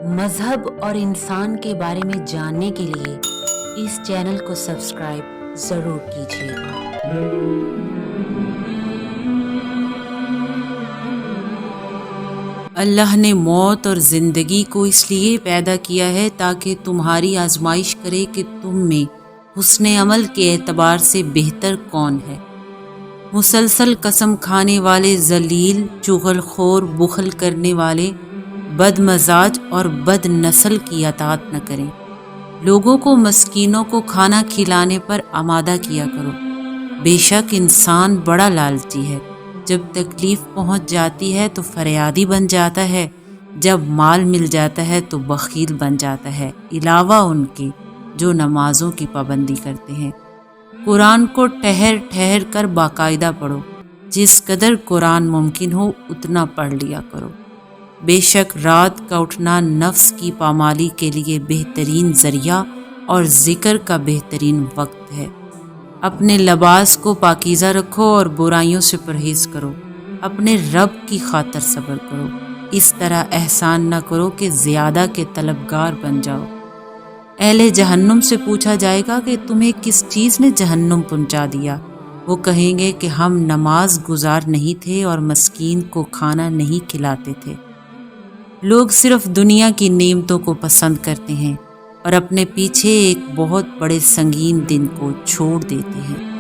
مذہب اور انسان کے بارے میں جاننے کے لیے اس چینل کو سبسکرائب ضرور کیجیے گا۔ اللہ نے موت اور زندگی کو اس لیے پیدا کیا ہے تاکہ تمہاری آزمائش کرے کہ تم میں حسن عمل کے اعتبار سے بہتر کون ہے۔ مسلسل قسم کھانے والے ذلیل، چغل خور، بخل کرنے والے، بد مزاج اور بد نسل کی اطاعت نہ کریں۔ لوگوں کو، مسکینوں کو کھانا کھلانے پر آمادہ کیا کرو۔ بے شک انسان بڑا لالچی ہے، جب تکلیف پہنچ جاتی ہے تو فریادی بن جاتا ہے، جب مال مل جاتا ہے تو بخیل بن جاتا ہے، علاوہ ان کے جو نمازوں کی پابندی کرتے ہیں۔ قرآن کو ٹھہر ٹھہر کر باقاعدہ پڑھو، جس قدر قرآن ممکن ہو اتنا پڑھ لیا کرو۔ بے شک رات کا اٹھنا نفس کی پامالی کے لیے بہترین ذریعہ اور ذکر کا بہترین وقت ہے۔ اپنے لباس کو پاکیزہ رکھو اور برائیوں سے پرہیز کرو۔ اپنے رب کی خاطر صبر کرو، اس طرح احسان نہ کرو کہ زیادہ کے طلبگار بن جاؤ۔ اہل جہنم سے پوچھا جائے گا کہ تمہیں کس چیز نے جہنم پہنچا دیا؟ وہ کہیں گے کہ ہم نماز گزار نہیں تھے اور مسکین کو کھانا نہیں کھلاتے تھے۔ لوگ صرف دنیا کی نعمتوں کو پسند کرتے ہیں اور اپنے پیچھے ایک بہت بڑے سنگین دن کو چھوڑ دیتے ہیں۔